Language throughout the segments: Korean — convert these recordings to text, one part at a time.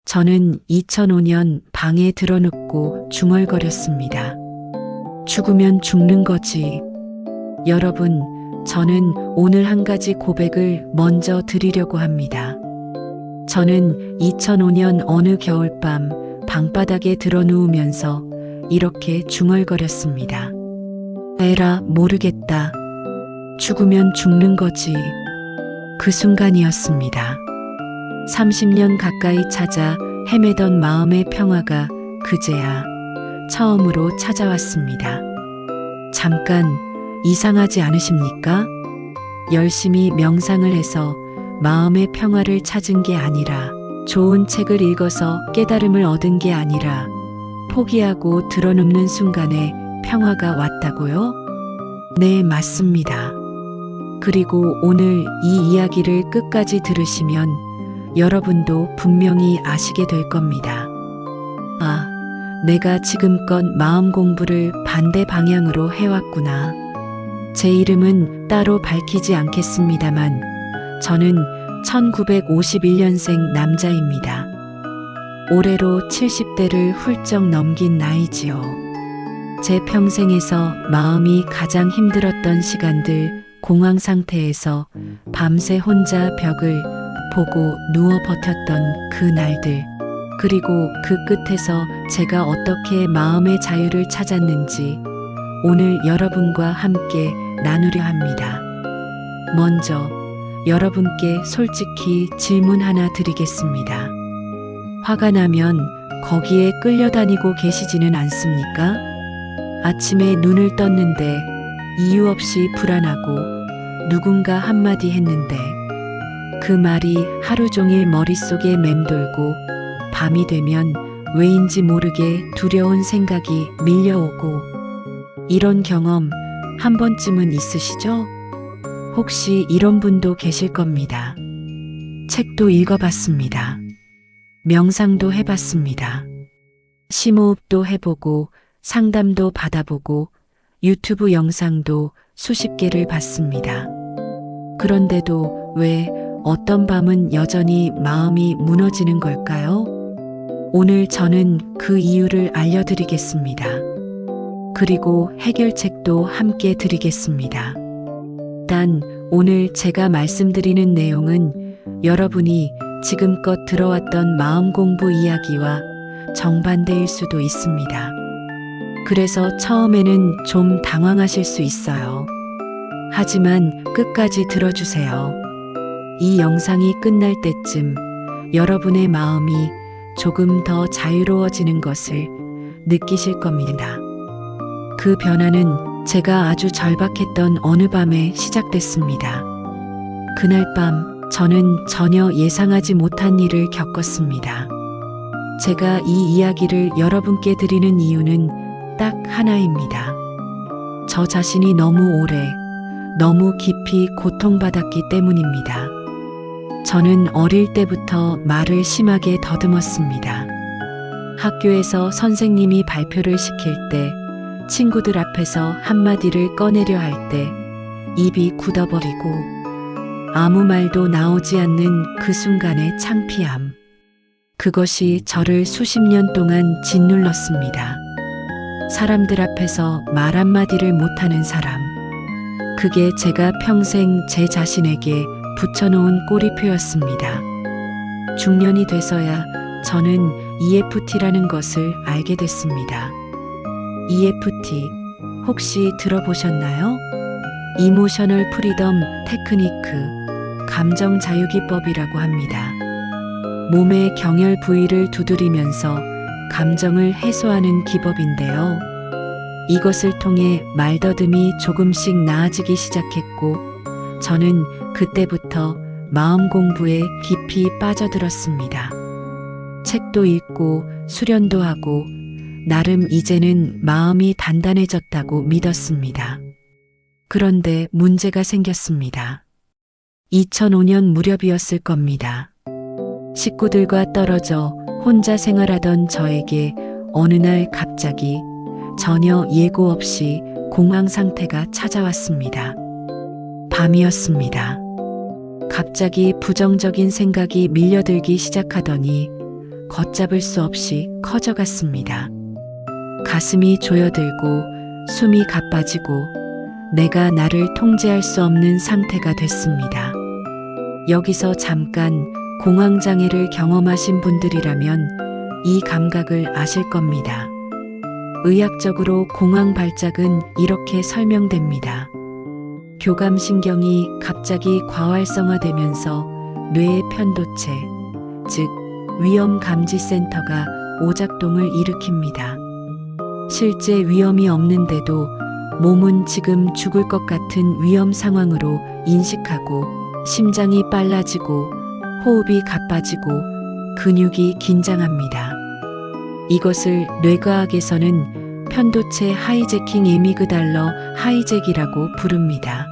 저는 2005년 방에 드러눕고 중얼거렸습니다. 죽으면 죽는 거지. 여러분, 저는 오늘 한 가지 고백을 먼저 드리려고 합니다. 저는 2005년 어느 겨울밤 방바닥에 드러누우면서 이렇게 중얼거렸습니다. 에라, 모르겠다. 죽으면 죽는 거지. 그 순간이었습니다. 30년 가까이 찾아 헤매던 마음의 평화가 그제야 처음으로 찾아왔습니다. 잠깐 이상하지 않으십니까? 열심히 명상을 해서 마음의 평화를 찾은 게 아니라, 좋은 책을 읽어서 깨달음을 얻은 게 아니라, 포기하고 드러눕는 순간에 평화가 왔다고요? 네, 맞습니다. 그리고 오늘 이 이야기를 끝까지 들으시면 여러분도 분명히 아시게 될 겁니다. 아, 내가 지금껏 마음 공부를 반대 방향으로 해왔구나. 제 이름은 따로 밝히지 않겠습니다만 저는 1951년생 남자입니다. 올해로 70대를 훌쩍 넘긴 나이지요. 제 평생에서 마음이 가장 힘들었던 시간들, 공황 상태에서 밤새 혼자 벽을 보고 누워 버텼던 그 날들, 그리고 그 끝에서 제가 어떻게 마음의 자유를 찾았는지 오늘 여러분과 함께 나누려 합니다. 먼저 여러분께 솔직히 질문 하나 드리겠습니다. 화가 나면 거기에 끌려다니고 계시지는 않습니까? 아침에 눈을 떴는데 이유 없이 불안하고 누군가 한마디 했는데 그 말이 하루 종일 머릿속에 맴돌고 밤이 되면 왜인지 모르게 두려운 생각이 밀려오고, 이런 경험 한 번쯤은 있으시죠? 혹시 이런 분도 계실 겁니다. 책도 읽어봤습니다. 명상도 해봤습니다. 심호흡도 해보고 상담도 받아보고 유튜브 영상도 수십 개를 봤습니다. 그런데도 왜 어떤 밤은 여전히 마음이 무너지는 걸까요? 오늘 저는 그 이유를 알려드리겠습니다. 그리고 해결책도 함께 드리겠습니다. 단, 오늘 제가 말씀드리는 내용은 여러분이 지금껏 들어왔던 마음 공부 이야기와 정반대일 수도 있습니다. 그래서 처음에는 좀 당황하실 수 있어요. 하지만 끝까지 들어주세요. 이 영상이 끝날 때쯤 여러분의 마음이 조금 더 자유로워지는 것을 느끼실 겁니다. 그 변화는 제가 아주 절박했던 어느 밤에 시작됐습니다. 그날 밤 저는 전혀 예상하지 못한 일을 겪었습니다. 제가 이 이야기를 여러분께 드리는 이유는 딱 하나입니다. 저 자신이 너무 오래, 너무 깊이 고통받았기 때문입니다. 저는 어릴 때부터 말을 심하게 더듬었습니다. 학교에서 선생님이 발표를 시킬 때, 친구들 앞에서 한마디를 꺼내려 할 때 입이 굳어버리고 아무 말도 나오지 않는 그 순간의 창피함. 그것이 저를 수십 년 동안 짓눌렀습니다. 사람들 앞에서 말 한마디를 못하는 사람. 그게 제가 평생 제 자신에게 붙여놓은 꼬리표였습니다. 중년이 돼서야 저는 EFT라는 것을 알게 됐습니다. EFT 혹시 들어보셨나요? 이모셔널 프리덤 테크니크, 감정 자유기법이라고 합니다. 몸의 경혈 부위를 두드리면서 감정을 해소하는 기법인데요. 이것을 통해 말더듬이 조금씩 나아지기 시작했고, 저는 그때부터 마음 공부에 깊이 빠져들었습니다. 책도 읽고 수련도 하고 나름 이제는 마음이 단단해졌다고 믿었습니다. 그런데 문제가 생겼습니다. 2005년 무렵이었을 겁니다. 식구들과 떨어져 혼자 생활하던 저에게 어느 날 갑자기 전혀 예고 없이 공황 상태가 찾아왔습니다. 밤이었습니다. 갑자기 부정적인 생각이 밀려들기 시작하더니 걷잡을 수 없이 커져갔습니다. 가슴이 조여들고 숨이 가빠지고 내가 나를 통제할 수 없는 상태가 됐습니다. 여기서 잠깐 공황장애를 경험하신 분들이라면 이 감각을 아실 겁니다. 의학적으로 공황 발작은 이렇게 설명됩니다. 교감신경이 갑자기 과활성화되면서 뇌의 편도체, 즉 위험감지센터가 오작동을 일으킵니다. 실제 위험이 없는데도 몸은 지금 죽을 것 같은 위험 상황으로 인식하고 심장이 빨라지고 호흡이 가빠지고 근육이 긴장합니다. 이것을 뇌과학에서는 편도체 하이제킹 에미그달러 하이잭이라고 부릅니다.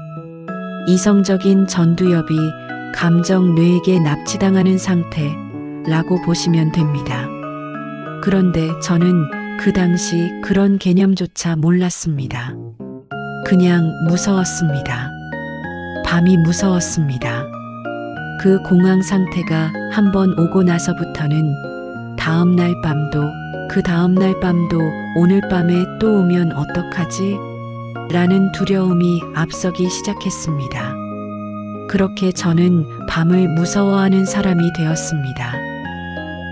이성적인 전두엽이 감정 뇌에게 납치당하는 상태라고 보시면 됩니다. 그런데 저는 그 당시 그런 개념조차 몰랐습니다. 그냥 무서웠습니다. 밤이 무서웠습니다. 그 공황 상태가 한번 오고 나서부터는 다음날 밤도 그 다음날 밤도 오늘 밤에 또 오면 어떡하지? 라는 두려움이 앞서기 시작했습니다. 그렇게 저는 밤을 무서워하는 사람이 되었습니다.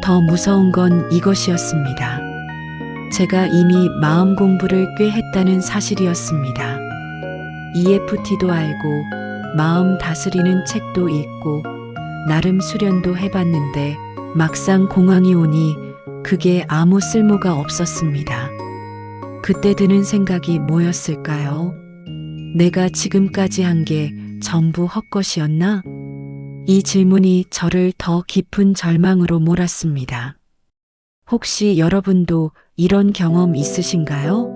더 무서운 건 이것이었습니다. 제가 이미 마음 공부를 꽤 했다는 사실이었습니다. EFT도 알고 마음 다스리는 책도 읽고 나름 수련도 해봤는데 막상 공황이 오니 그게 아무 쓸모가 없었습니다. 그때 드는 생각이 뭐였을까요? 내가 지금까지 한 게 전부 헛것이었나? 이 질문이 저를 더 깊은 절망으로 몰았습니다. 혹시 여러분도 이런 경험 있으신가요?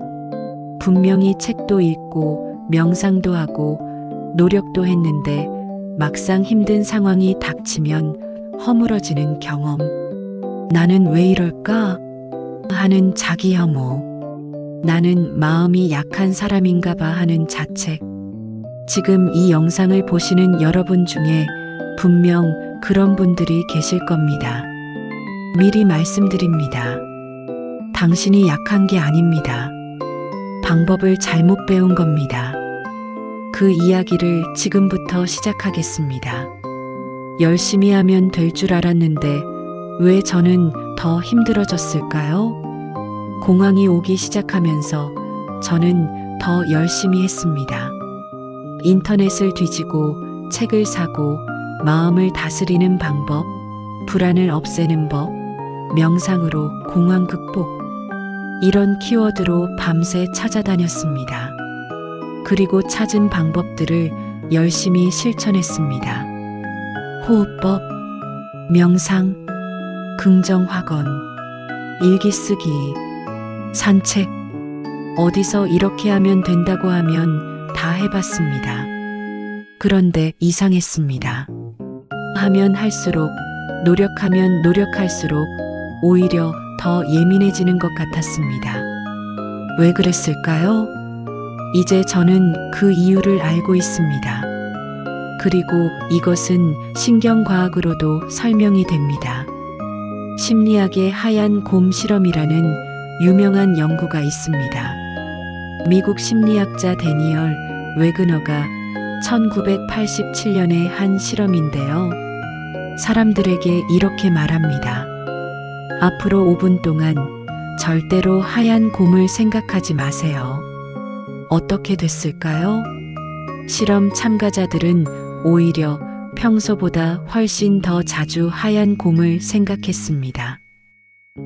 분명히 책도 읽고 명상도 하고 노력도 했는데 막상 힘든 상황이 닥치면 허물어지는 경험. 나는 왜 이럴까? 하는 자기 혐오. 나는 마음이 약한 사람인가 봐 하는 자책. 지금 이 영상을 보시는 여러분 중에 분명 그런 분들이 계실 겁니다. 미리 말씀드립니다. 당신이 약한 게 아닙니다. 방법을 잘못 배운 겁니다. 그 이야기를 지금부터 시작하겠습니다. 열심히 하면 될 줄 알았는데 왜 저는 더 힘들어졌을까요? 공황이 오기 시작하면서 저는 더 열심히 했습니다. 인터넷을 뒤지고 책을 사고 마음을 다스리는 방법, 불안을 없애는 법, 명상으로 공황 극복, 이런 키워드로 밤새 찾아다녔습니다. 그리고 찾은 방법들을 열심히 실천했습니다. 호흡법, 명상, 긍정확언, 일기 쓰기, 산책, 어디서 이렇게 하면 된다고 하면 다 해봤습니다. 그런데 이상했습니다. 하면 할수록, 노력하면 노력할수록 오히려 더 예민해지는 것 같았습니다. 왜 그랬을까요? 이제 저는 그 이유를 알고 있습니다. 그리고 이것은 신경과학으로도 설명이 됩니다. 심리학의 하얀 곰 실험이라는 유명한 연구가 있습니다. 미국 심리학자 데니얼 웨그너가 1987년에 한 실험인데요. 사람들에게 이렇게 말합니다. 앞으로 5분 동안 절대로 하얀 곰을 생각하지 마세요. 어떻게 됐을까요? 실험 참가자들은 오히려 평소보다 훨씬 더 자주 하얀 곰을 생각했습니다.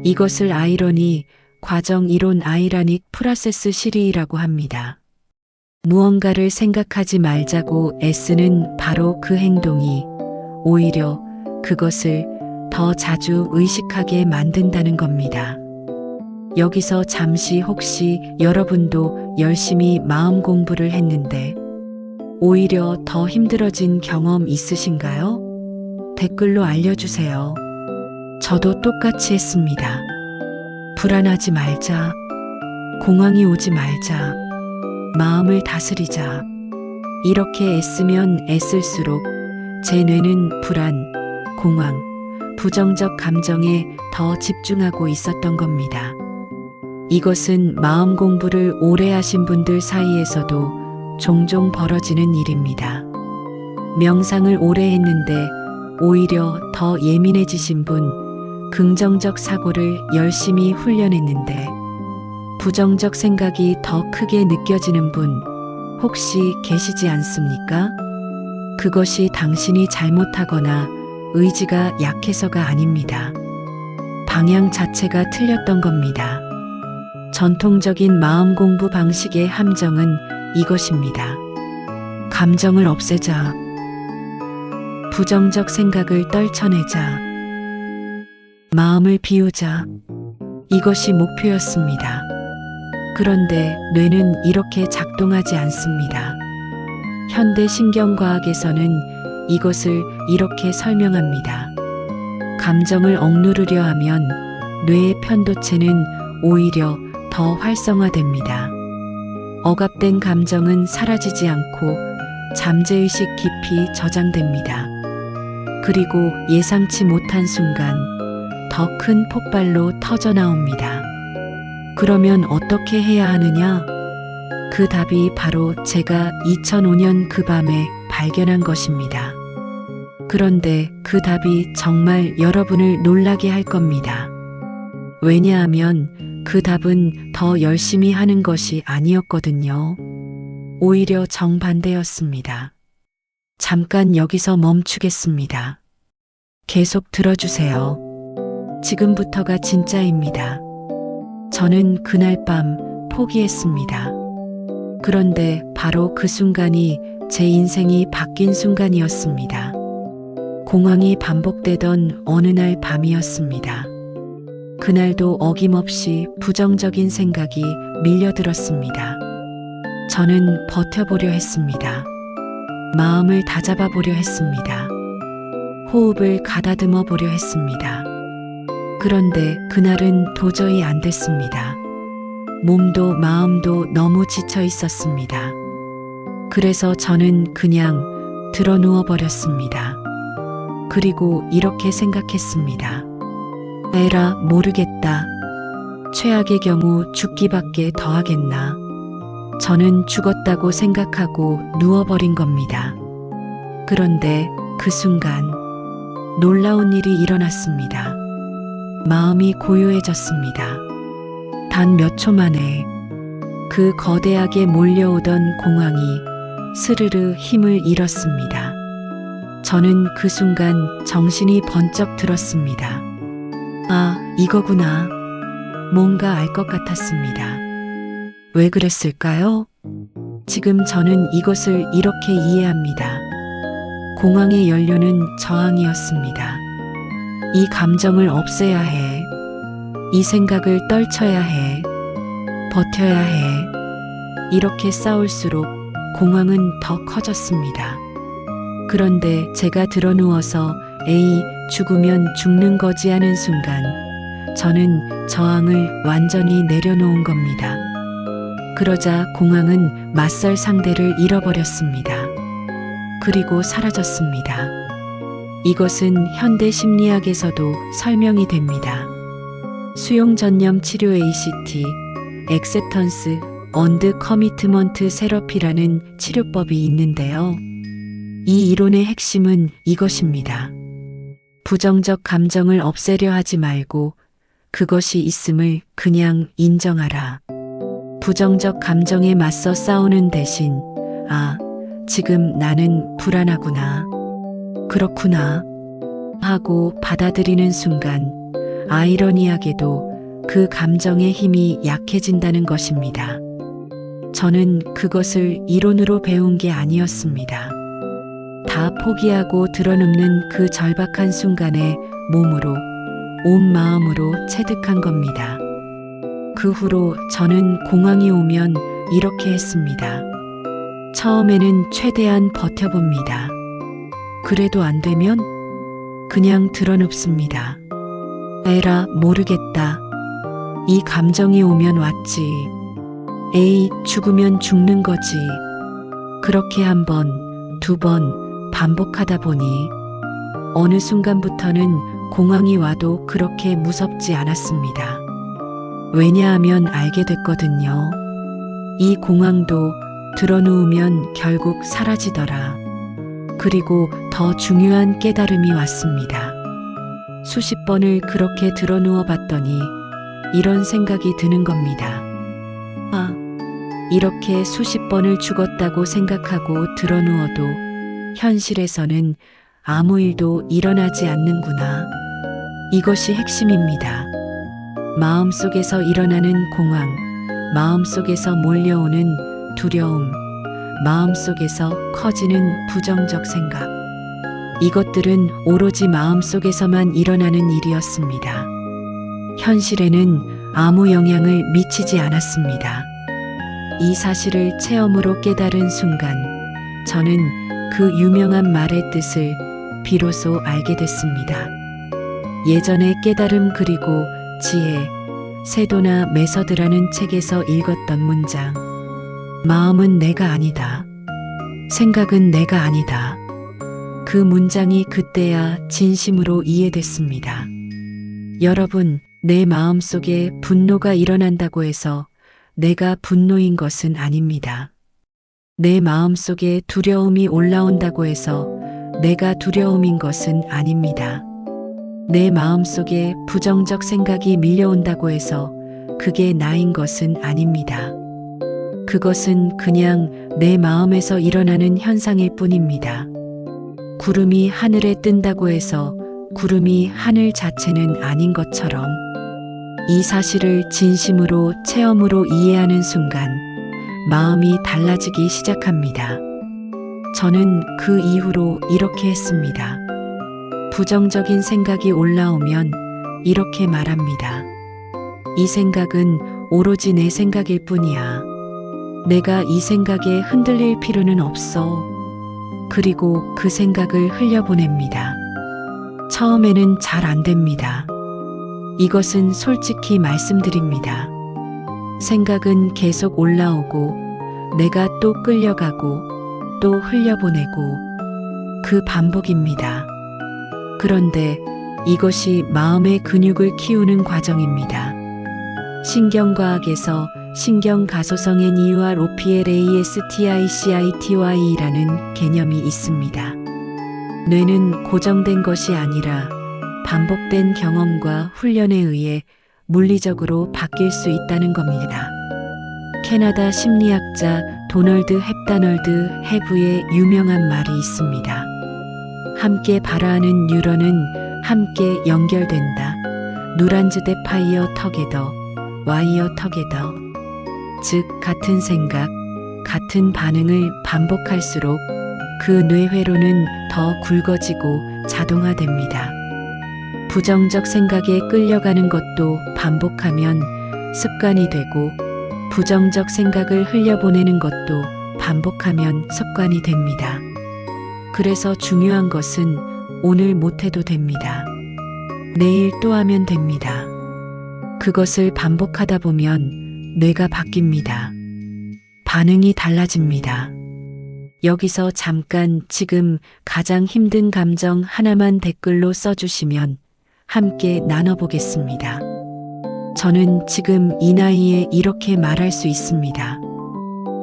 이것을 아이러니 과정 이론 아이라닉 프로세스 시리라고 합니다. 무언가를 생각하지 말자고 애쓰는 바로 그 행동이 오히려 그것을 더 자주 의식하게 만든다는 겁니다. 여기서 잠시 혹시 여러분도 열심히 마음 공부를 했는데 오히려 더 힘들어진 경험 있으신가요? 댓글로 알려주세요. 저도 똑같이 했습니다. 불안하지 말자. 공황이 오지 말자. 마음을 다스리자. 이렇게 애쓰면 애쓸수록 제 뇌는 불안, 공황, 부정적 감정에 더 집중하고 있었던 겁니다. 이것은 마음 공부를 오래 하신 분들 사이에서도 종종 벌어지는 일입니다. 명상을 오래 했는데 오히려 더 예민해지신 분, 긍정적 사고를 열심히 훈련했는데 부정적 생각이 더 크게 느껴지는 분 혹시 계시지 않습니까? 그것이 당신이 잘못하거나 의지가 약해서가 아닙니다. 방향 자체가 틀렸던 겁니다. 전통적인 마음 공부 방식의 함정은 이것입니다. 감정을 없애자. 부정적 생각을 떨쳐내자. 마음을 비우자. 이것이 목표였습니다. 그런데 뇌는 이렇게 작동하지 않습니다. 현대 신경과학에서는 이것을 이렇게 설명합니다. 감정을 억누르려 하면 뇌의 편도체는 오히려 더 활성화됩니다. 억압된 감정은 사라지지 않고 잠재의식 깊이 저장됩니다. 그리고 예상치 못한 순간 더 큰 폭발로 터져 나옵니다. 그러면 어떻게 해야 하느냐? 그 답이 바로 제가 2005년 그 밤에 발견한 것입니다. 그런데 그 답이 정말 여러분을 놀라게 할 겁니다. 왜냐하면 그 답은 더 열심히 하는 것이 아니었거든요. 오히려 정반대였습니다. 잠깐 여기서 멈추겠습니다. 계속 들어주세요. 지금부터가 진짜입니다. 저는 그날 밤 포기했습니다. 그런데 바로 그 순간이 제 인생이 바뀐 순간이었습니다. 공황이 반복되던 어느 날 밤이었습니다. 그날도 어김없이 부정적인 생각이 밀려들었습니다. 저는 버텨보려 했습니다. 마음을 다잡아 보려 했습니다. 호흡을 가다듬어 보려 했습니다. 그런데 그날은 도저히 안 됐습니다. 몸도 마음도 너무 지쳐 있었습니다. 그래서 저는 그냥 드러 누워 버렸습니다. 그리고 이렇게 생각했습니다. 에라, 모르겠다. 최악의 경우 죽기밖에 더 하겠나. 저는 죽었다고 생각하고 누워버린 겁니다. 그런데 그 순간 놀라운 일이 일어났습니다. 마음이 고요해졌습니다. 단 몇 초 만에 그 거대하게 몰려오던 공황이 스르르 힘을 잃었습니다. 저는 그 순간 정신이 번쩍 들었습니다. 아, 이거구나. 뭔가 알 것 같았습니다. 왜 그랬을까요? 지금 저는 이것을 이렇게 이해합니다. 공황의 연료는 저항이었습니다. 이 감정을 없애야 해. 이 생각을 떨쳐야 해. 버텨야 해. 이렇게 싸울수록 공황은 더 커졌습니다. 그런데 제가 드러누워서 에이, 죽으면 죽는 거지 하는 순간 저는 저항을 완전히 내려놓은 겁니다. 그러자 공황은 맞설 상대를 잃어버렸습니다. 그리고 사라졌습니다. 이것은 현대 심리학에서도 설명이 됩니다. 수용 전념 치료 ACT, Acceptance and Commitment Therapy라는 치료법이 있는데요. 이 이론의 핵심은 이것입니다. 부정적 감정을 없애려 하지 말고 그것이 있음을 그냥 인정하라. 부정적 감정에 맞서 싸우는 대신 아, 지금 나는 불안하구나. 그렇구나. 하고 받아들이는 순간 아이러니하게도 그 감정의 힘이 약해진다는 것입니다. 저는 그것을 이론으로 배운 게 아니었습니다. 다 포기하고 드러눕는 그 절박한 순간에 몸으로, 온 마음으로 체득한 겁니다. 그 후로 저는 공황이 오면 이렇게 했습니다. 처음에는 최대한 버텨봅니다. 그래도 안 되면 그냥 드러눕습니다. 에라, 모르겠다. 이 감정이 오면 왔지. 에이, 죽으면 죽는 거지. 그렇게 한 번, 두 번 반복하다 보니 어느 순간부터는 공황이 와도 그렇게 무섭지 않았습니다. 왜냐하면 알게 됐거든요. 이 공황도 드러누우면 결국 사라지더라. 그리고 더 중요한 깨달음이 왔습니다. 수십 번을 그렇게 드러누워 봤더니 이런 생각이 드는 겁니다. 아, 이렇게 수십 번을 죽었다고 생각하고 드러누워도 현실에서는 아무 일도 일어나지 않는구나. 이것이 핵심입니다. 마음속에서 일어나는 공황, 마음속에서 몰려오는 두려움, 마음속에서 커지는 부정적 생각. 이것들은 오로지 마음속에서만 일어나는 일이었습니다. 현실에는 아무 영향을 미치지 않았습니다. 이 사실을 체험으로 깨달은 순간, 저는 그 유명한 말의 뜻을 비로소 알게 됐습니다. 예전에 깨달음 그리고 지혜, 세도나 메서드라는 책에서 읽었던 문장. 마음은 내가 아니다. 생각은 내가 아니다. 그 문장이 그때야 진심으로 이해됐습니다. 여러분, 내 마음속에 분노가 일어난다고 해서 내가 분노인 것은 아닙니다. 내 마음속에 두려움이 올라온다고 해서 내가 두려움인 것은 아닙니다. 내 마음속에 부정적 생각이 밀려온다고 해서 그게 나인 것은 아닙니다. 그것은 그냥 내 마음에서 일어나는 현상일 뿐입니다. 구름이 하늘에 뜬다고 해서 구름이 하늘 자체는 아닌 것처럼 이 사실을 진심으로 체험으로 이해하는 순간 마음이 달라지기 시작합니다. 저는 그 이후로 이렇게 했습니다. 부정적인 생각이 올라오면 이렇게 말합니다. 이 생각은 오로지 내 생각일 뿐이야. 내가 이 생각에 흔들릴 필요는 없어. 그리고 그 생각을 흘려보냅니다. 처음에는 잘 안 됩니다. 이것은 솔직히 말씀드립니다. 생각은 계속 올라오고 내가 또 끌려가고 또 흘려보내고 그 반복입니다. 그런데 이것이 마음의 근육을 키우는 과정입니다. 신경과학에서 신경가소성 NEUROPLASTICITY라는 개념이 있습니다. 뇌는 고정된 것이 아니라 반복된 경험과 훈련에 의해 물리적으로 바뀔 수 있다는 겁니다. 캐나다 심리학자 도널드 헵다널드 해브의 유명한 말이 있습니다. 함께 발화하는 뉴런은 함께 연결된다. 누란즈 대 파이어 터게더, 와이어 터게더. 즉 같은 생각, 같은 반응을 반복할수록 그 뇌회로는 더 굵어지고 자동화됩니다. 부정적 생각에 끌려가는 것도 반복하면 습관이 되고 부정적 생각을 흘려보내는 것도 반복하면 습관이 됩니다. 그래서 중요한 것은 오늘 못해도 됩니다. 내일 또 하면 됩니다. 그것을 반복하다 보면 뇌가 바뀝니다. 반응이 달라집니다. 여기서 잠깐 지금 가장 힘든 감정 하나만 댓글로 써주시면 함께 나눠보겠습니다. 저는 지금 이 나이에 이렇게 말할 수 있습니다.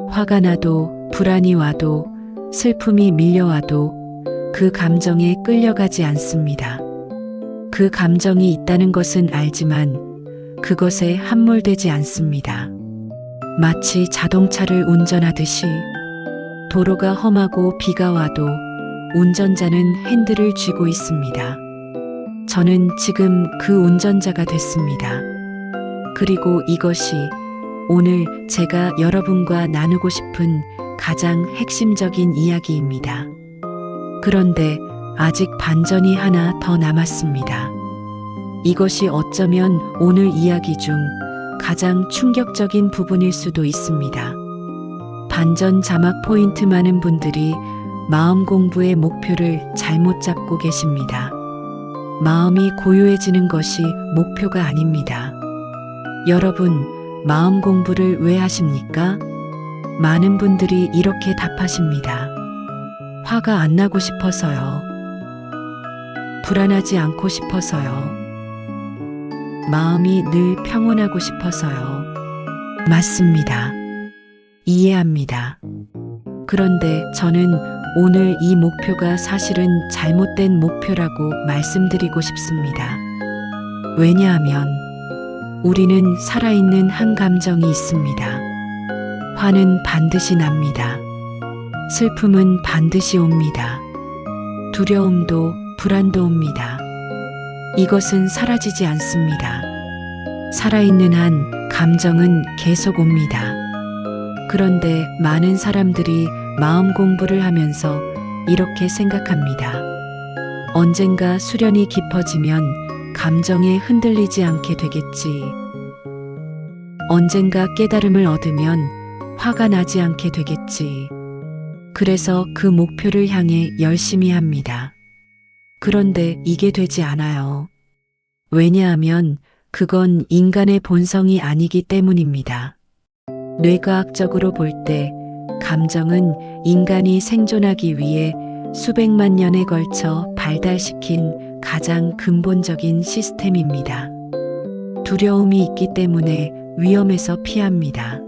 화가 나도, 불안이 와도, 슬픔이 밀려와도 그 감정에 끌려가지 않습니다. 그 감정이 있다는 것은 알지만 그것에 함몰되지 않습니다. 마치 자동차를 운전하듯이 도로가 험하고 비가 와도 운전자는 핸들을 쥐고 있습니다. 저는 지금 그 운전자가 됐습니다. 그리고 이것이 오늘 제가 여러분과 나누고 싶은 가장 핵심적인 이야기입니다. 그런데 아직 반전이 하나 더 남았습니다. 이것이 어쩌면 오늘 이야기 중 가장 충격적인 부분일 수도 있습니다. 반전 자막 포인트. 많은 분들이 마음 공부의 목표를 잘못 잡고 계십니다. 마음이 고요해지는 것이 목표가 아닙니다. 여러분, 마음 공부를 왜 하십니까? 많은 분들이 이렇게 답하십니다. 화가 안 나고 싶어서요. 불안하지 않고 싶어서요. 마음이 늘 평온하고 싶어서요. 맞습니다. 이해합니다. 그런데 저는 오늘 이 목표가 사실은 잘못된 목표라고 말씀드리고 싶습니다. 왜냐하면 우리는 살아있는 한 감정이 있습니다. 화는 반드시 납니다. 슬픔은 반드시 옵니다. 두려움도 불안도 옵니다. 이것은 사라지지 않습니다. 살아있는 한 감정은 계속 옵니다. 그런데 많은 사람들이 마음 공부를 하면서 이렇게 생각합니다. 언젠가 수련이 깊어지면 감정에 흔들리지 않게 되겠지. 언젠가 깨달음을 얻으면 화가 나지 않게 되겠지. 그래서 그 목표를 향해 열심히 합니다. 그런데 이게 되지 않아요. 왜냐하면 그건 인간의 본성이 아니기 때문입니다. 뇌과학적으로 볼 때 감정은 인간이 생존하기 위해 수백만 년에 걸쳐 발달시킨 가장 근본적인 시스템입니다. 두려움이 있기 때문에 위험에서 피합니다.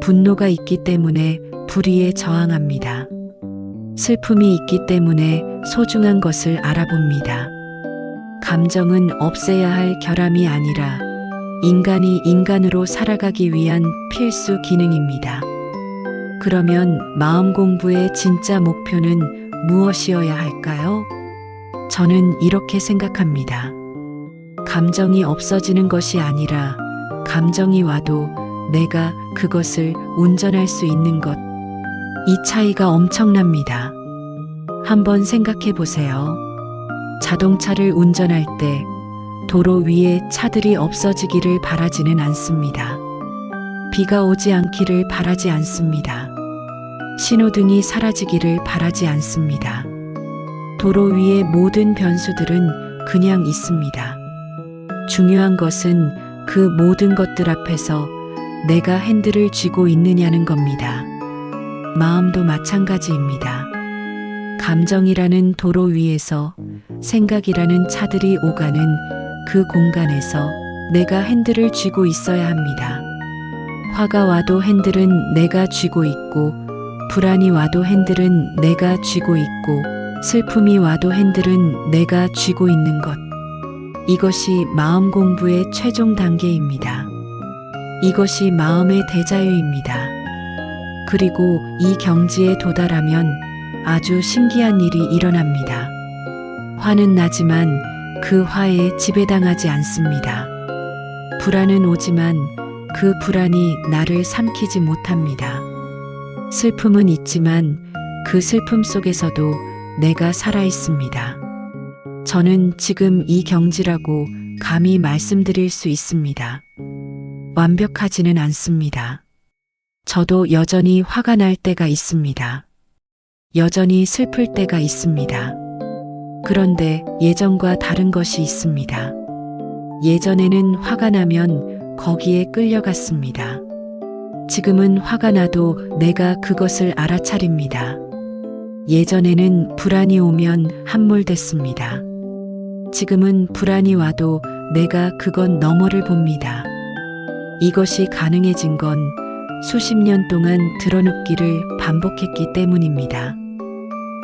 분노가 있기 때문에 불의에 저항합니다. 슬픔이 있기 때문에 소중한 것을 알아봅니다. 감정은 없애야 할 결함이 아니라 인간이 인간으로 살아가기 위한 필수 기능입니다. 그러면 마음 공부의 진짜 목표는 무엇이어야 할까요? 저는 이렇게 생각합니다. 감정이 없어지는 것이 아니라 감정이 와도 내가 그것을 운전할 수 있는 것. 이 차이가 엄청납니다. 한번 생각해 보세요. 자동차를 운전할 때 도로 위에 차들이 없어지기를 바라지는 않습니다. 비가 오지 않기를 바라지 않습니다. 신호등이 사라지기를 바라지 않습니다. 도로 위의 모든 변수들은 그냥 있습니다. 중요한 것은 그 모든 것들 앞에서 내가 핸들을 쥐고 있느냐는 겁니다. 마음도 마찬가지입니다. 감정이라는 도로 위에서 생각이라는 차들이 오가는 그 공간에서 내가 핸들을 쥐고 있어야 합니다. 화가 와도 핸들은 내가 쥐고 있고, 불안이 와도 핸들은 내가 쥐고 있고, 슬픔이 와도 핸들은 내가 쥐고 있는 것. 이것이 마음 공부의 최종 단계입니다. 이것이 마음의 대자유입니다. 그리고 이 경지에 도달하면 아주 신기한 일이 일어납니다. 화는 나지만 그 화에 지배당하지 않습니다. 불안은 오지만 그 불안이 나를 삼키지 못합니다. 슬픔은 있지만 그 슬픔 속에서도 내가 살아 있습니다. 저는 지금 이 경지라고 감히 말씀드릴 수 있습니다. 완벽하지는 않습니다. 저도 여전히 화가 날 때가 있습니다. 여전히 슬플 때가 있습니다. 그런데 예전과 다른 것이 있습니다. 예전에는 화가 나면 거기에 끌려갔습니다. 지금은 화가 나도 내가 그것을 알아차립니다. 예전에는 불안이 오면 함몰됐습니다. 지금은 불안이 와도 내가 그건 너머를 봅니다. 이것이 가능해진 건 수십 년 동안 드러눕기를 반복했기 때문입니다.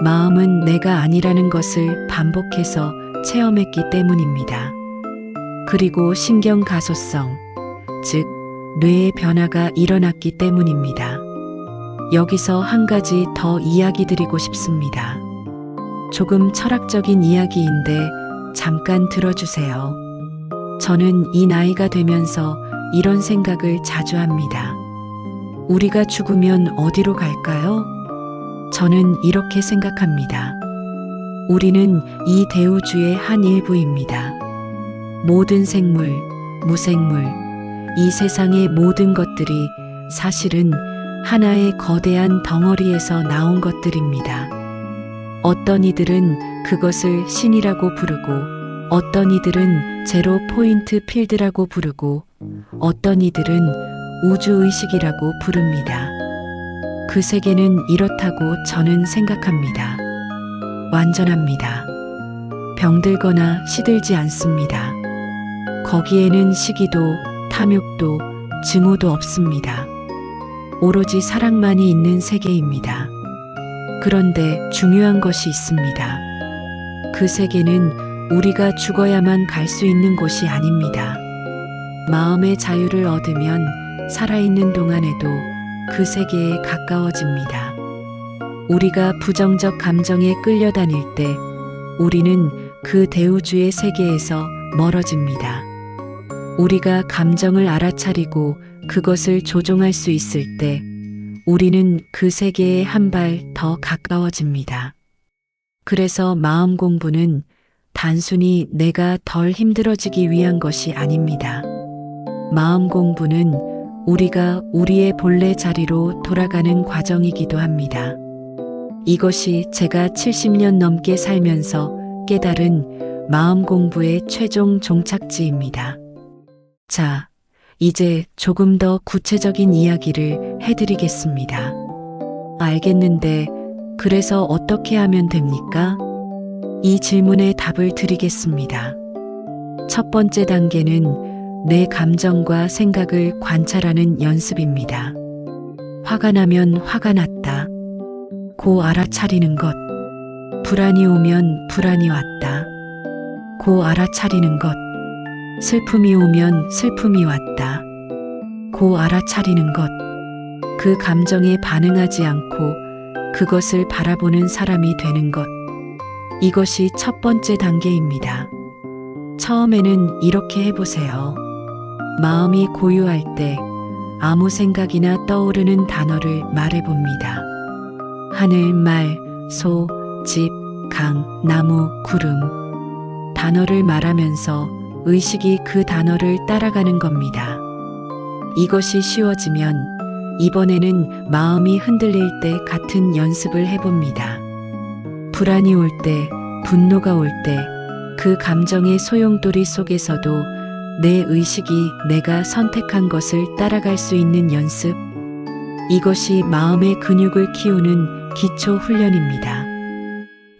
마음은 내가 아니라는 것을 반복해서 체험했기 때문입니다. 그리고 신경 가소성, 즉 뇌의 변화가 일어났기 때문입니다. 여기서 한 가지 더 이야기 드리고 싶습니다. 조금 철학적인 이야기인데 잠깐 들어주세요. 저는 이 나이가 되면서 이런 생각을 자주 합니다. 우리가 죽으면 어디로 갈까요? 저는 이렇게 생각합니다. 우리는 이 대우주의 한 일부입니다. 모든 생물, 무생물, 이 세상의 모든 것들이 사실은 하나의 거대한 덩어리에서 나온 것들입니다. 어떤 이들은 그것을 신이라고 부르고, 어떤 이들은 제로 포인트 필드라고 부르고, 어떤 이들은 우주의식이라고 부릅니다. 그 세계는 이렇다고 저는 생각합니다. 완전합니다. 병들거나 시들지 않습니다. 거기에는 시기도 탐욕도 증오도 없습니다. 오로지 사랑만이 있는 세계입니다. 그런데 중요한 것이 있습니다. 그 세계는 우리가 죽어야만 갈 수 있는 곳이 아닙니다. 마음의 자유를 얻으면 살아있는 동안에도 그 세계에 가까워집니다. 우리가 부정적 감정에 끌려다닐 때 우리는 그 대우주의 세계에서 멀어집니다. 우리가 감정을 알아차리고 그것을 조종할 수 있을 때 우리는 그 세계에 한 발 더 가까워집니다. 그래서 마음 공부는 단순히 내가 덜 힘들어지기 위한 것이 아닙니다. 마음 공부는 우리가 우리의 본래 자리로 돌아가는 과정이기도 합니다. 이것이 제가 70년 넘게 살면서 깨달은 마음 공부의 최종 종착지입니다. 자, 이제 조금 더 구체적인 이야기를 해드리겠습니다. 알겠는데, 그래서 어떻게 하면 됩니까? 이 질문에 답을 드리겠습니다. 첫 번째 단계는 내 감정과 생각을 관찰하는 연습입니다. 화가 나면 화가 났다. 고 알아차리는 것. 불안이 오면 불안이 왔다. 고 알아차리는 것. 슬픔이 오면 슬픔이 왔다. 고 알아차리는 것. 그 감정에 반응하지 않고 그것을 바라보는 사람이 되는 것. 이것이 첫 번째 단계입니다. 처음에는 이렇게 해보세요. 마음이 고요할 때 아무 생각이나 떠오르는 단어를 말해봅니다. 하늘, 말, 소, 집, 강, 나무, 구름. 단어를 말하면서 의식이 그 단어를 따라가는 겁니다. 이것이 쉬워지면 이번에는 마음이 흔들릴 때 같은 연습을 해봅니다. 불안이 올 때, 분노가 올 때, 그 감정의 소용돌이 속에서도 내 의식이 내가 선택한 것을 따라갈 수 있는 연습. 이것이 마음의 근육을 키우는 기초 훈련입니다.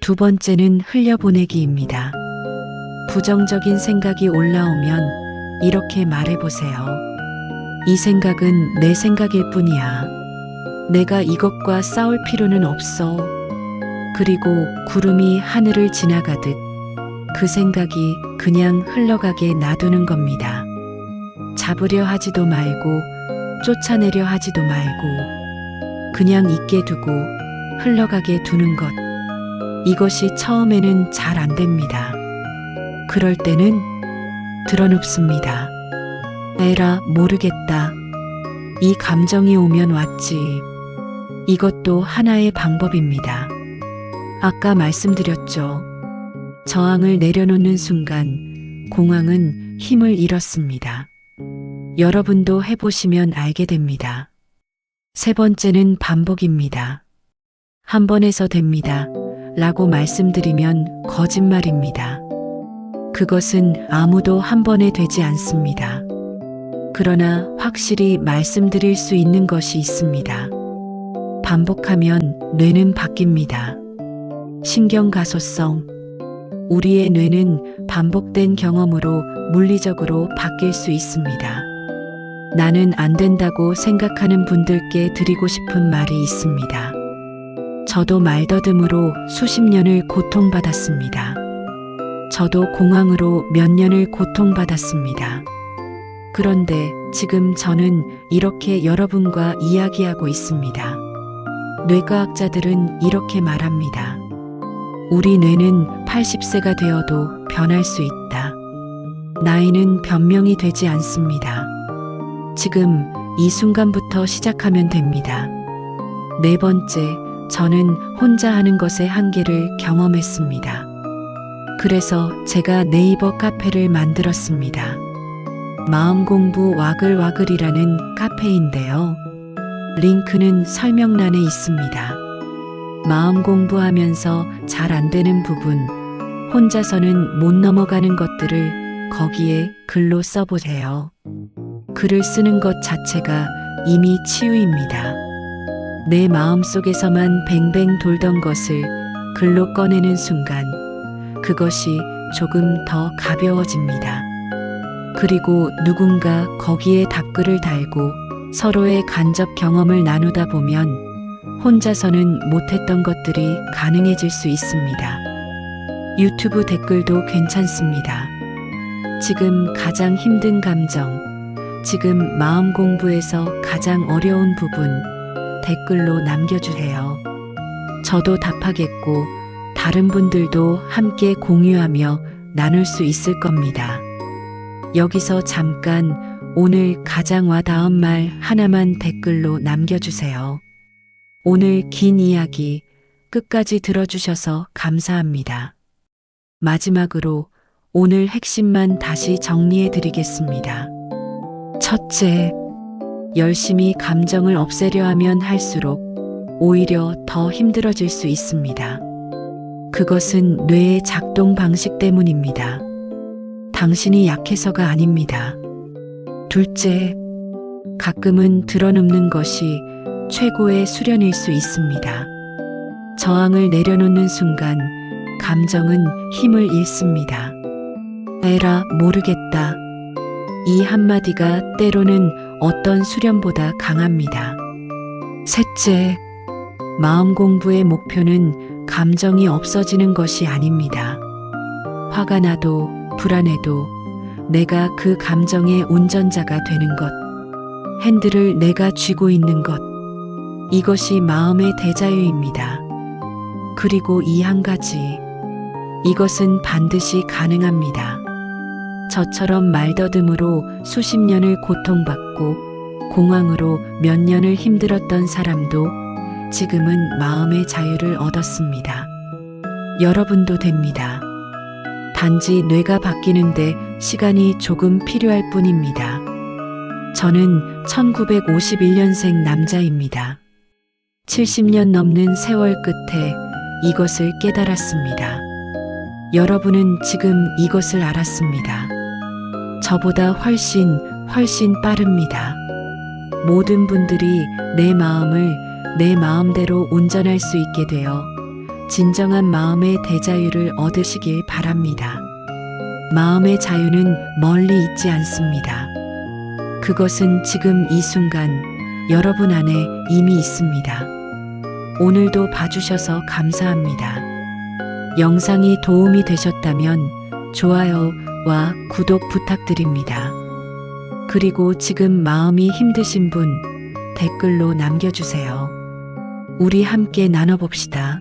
두 번째는 흘려보내기입니다. 부정적인 생각이 올라오면 이렇게 말해보세요. 이 생각은 내 생각일 뿐이야. 내가 이것과 싸울 필요는 없어. 그리고 구름이 하늘을 지나가듯 그 생각이 그냥 흘러가게 놔두는 겁니다. 잡으려 하지도 말고 쫓아내려 하지도 말고 그냥 있게 두고 흘러가게 두는 것. 이것이 처음에는 잘 안 됩니다. 그럴 때는 드러눕습니다. 에라, 모르겠다. 이 감정이 오면 왔지. 이것도 하나의 방법입니다. 아까 말씀드렸죠. 저항을 내려놓는 순간 공황은 힘을 잃었습니다. 여러분도 해보시면 알게 됩니다. 세 번째는 반복입니다. 한 번 해서 됩니다. 라고 말씀드리면 거짓말입니다. 그것은 아무도 한 번에 되지 않습니다. 그러나 확실히 말씀드릴 수 있는 것이 있습니다. 반복하면 뇌는 바뀝니다. 신경가소성. 우리의 뇌는 반복된 경험으로 물리적으로 바뀔 수 있습니다. 나는 안 된다고 생각하는 분들께 드리고 싶은 말이 있습니다. 저도 말더듬으로 수십 년을 고통받았습니다. 저도 공황으로 몇 년을 고통받았습니다. 그런데 지금 저는 이렇게 여러분과 이야기하고 있습니다. 뇌과학자들은 이렇게 말합니다. 우리 뇌는 80세가 되어도 변할 수 있다. 나이는 변명이 되지 않습니다. 지금 이 순간부터 시작하면 됩니다. 네 번째, 저는 혼자 하는 것의 한계를 경험했습니다. 그래서 제가 네이버 카페를 만들었습니다. 마음공부 와글와글이라는 카페인데요. 링크는 설명란에 있습니다. 마음 공부하면서 잘 안 되는 부분, 혼자서는 못 넘어가는 것들을 거기에 글로 써보세요. 글을 쓰는 것 자체가 이미 치유입니다. 내 마음 속에서만 뱅뱅 돌던 것을 글로 꺼내는 순간 그것이 조금 더 가벼워집니다. 그리고 누군가 거기에 답글을 달고 서로의 간접 경험을 나누다 보면 혼자서는 못했던 것들이 가능해질 수 있습니다. 유튜브 댓글도 괜찮습니다. 지금 가장 힘든 감정, 지금 마음 공부에서 가장 어려운 부분 댓글로 남겨주세요. 저도 답하겠고 다른 분들도 함께 공유하며 나눌 수 있을 겁니다. 여기서 잠깐 오늘 가장 와닿은 말 하나만 댓글로 남겨주세요. 오늘 긴 이야기 끝까지 들어주셔서 감사합니다. 마지막으로 오늘 핵심만 다시 정리해 드리겠습니다. 첫째, 열심히 감정을 없애려 하면 할수록 오히려 더 힘들어질 수 있습니다. 그것은 뇌의 작동 방식 때문입니다. 당신이 약해서가 아닙니다. 둘째, 가끔은 드러눕는 것이 최고의 수련일 수 있습니다. 저항을 내려놓는 순간 감정은 힘을 잃습니다. 에라, 모르겠다. 이 한마디가 때로는 어떤 수련보다 강합니다. 셋째, 마음 공부의 목표는 감정이 없어지는 것이 아닙니다. 화가 나도 불안해도 내가 그 감정의 운전자가 되는 것, 핸들을 내가 쥐고 있는 것, 이것이 마음의 대자유입니다. 그리고 이 한 가지, 이것은 반드시 가능합니다. 저처럼 말더듬으로 수십 년을 고통받고 공황으로 몇 년을 힘들었던 사람도 지금은 마음의 자유를 얻었습니다. 여러분도 됩니다. 단지 뇌가 바뀌는데 시간이 조금 필요할 뿐입니다. 저는 1951년생 남자입니다. 70년 넘는 세월 끝에 이것을 깨달았습니다. 여러분은 지금 이것을 알았습니다. 저보다 훨씬 빠릅니다. 모든 분들이 내 마음을 내 마음대로 운전할 수 있게 되어 진정한 마음의 대자유를 얻으시길 바랍니다. 마음의 자유는 멀리 있지 않습니다. 그것은 지금 이 순간 여러분 안에 이미 있습니다. 오늘도 봐주셔서 감사합니다. 영상이 도움이 되셨다면 좋아요와 구독 부탁드립니다. 그리고 지금 마음이 힘드신 분 댓글로 남겨주세요. 우리 함께 나눠봅시다.